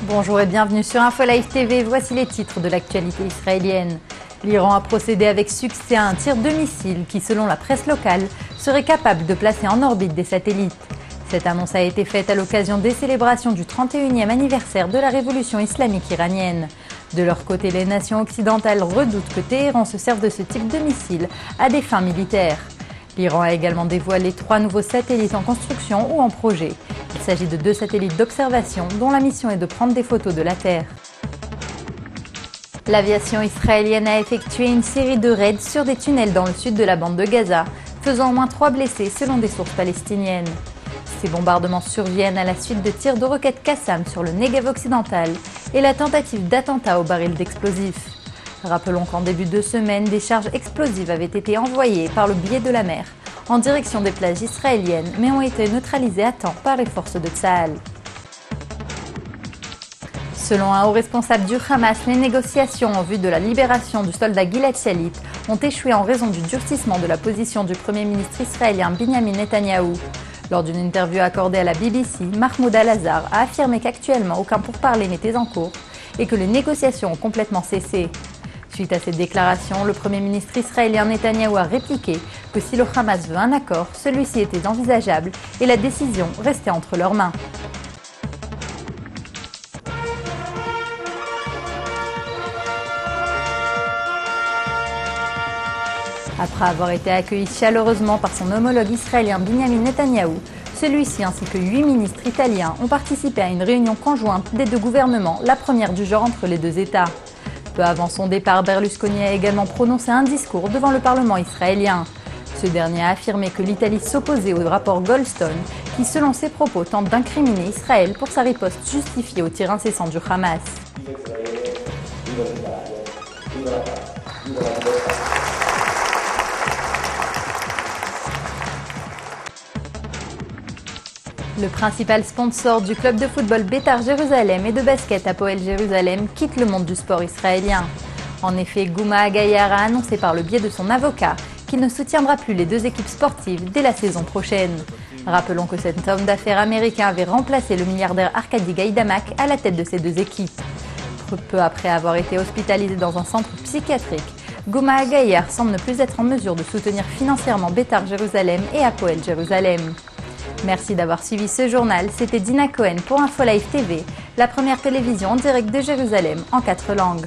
Bonjour et bienvenue sur InfoLive TV, voici les titres de l'actualité israélienne. L'Iran a procédé avec succès à un tir de missile qui, selon la presse locale, serait capable de placer en orbite des satellites. Cette annonce a été faite à l'occasion des célébrations du 31e anniversaire de la révolution islamique iranienne. De leur côté, les nations occidentales redoutent que Téhéran se serve de ce type de missile à des fins militaires. L'Iran a également dévoilé 3 nouveaux satellites en construction ou en projet. Il s'agit de 2 satellites d'observation dont la mission est de prendre des photos de la Terre. L'aviation israélienne a effectué une série de raids sur des tunnels dans le sud de la bande de Gaza, faisant au moins 3 blessés selon des sources palestiniennes. Ces bombardements surviennent à la suite de tirs de roquettes Qassam sur le Negev occidental et la tentative d'attentat au baril d'explosifs. Rappelons qu'en début de semaine, des charges explosives avaient été envoyées par le biais de la mer en direction des plages israéliennes, mais ont été neutralisées à temps par les forces de Tsahal. Selon un haut responsable du Hamas, les négociations en vue de la libération du soldat Gilad Shalit ont échoué en raison du durcissement de la position du Premier ministre israélien Binyamin Netanyahou. Lors d'une interview accordée à la BBC, Mahmoud Al-Azhar a affirmé qu'actuellement aucun pourparler n'était en cours et que les négociations ont complètement cessé. Suite à cette déclaration, le Premier ministre israélien Netanyahou a répliqué que si le Hamas veut un accord, celui-ci était envisageable et la décision restait entre leurs mains. Après avoir été accueilli chaleureusement par son homologue israélien Binyamin Netanyahou, celui-ci ainsi que 8 ministres italiens ont participé à une réunion conjointe des 2 gouvernements, la première du genre entre les 2 États. Peu avant son départ, Berlusconi a également prononcé un discours devant le Parlement israélien. Ce dernier a affirmé que l'Italie s'opposait au rapport Goldstone, qui selon ses propos tente d'incriminer Israël pour sa riposte justifiée au tir incessant du Hamas. Le principal sponsor du club de football Beitar Jérusalem et de basket Hapoel Jérusalem quitte le monde du sport israélien. En effet, Gouma Agayar a annoncé par le biais de son avocat qu'il ne soutiendra plus les 2 équipes sportives dès la saison prochaine. Rappelons que cet homme d'affaires américain avait remplacé le milliardaire Arkady Gaidamak à la tête de ces 2 équipes. Peu après avoir été hospitalisé dans un centre psychiatrique, Gouma Agayar semble ne plus être en mesure de soutenir financièrement Beitar Jérusalem et Hapoel Jérusalem. Merci d'avoir suivi ce journal, c'était Dina Cohen pour InfoLive TV, la première télévision en direct de Jérusalem en 4 langues.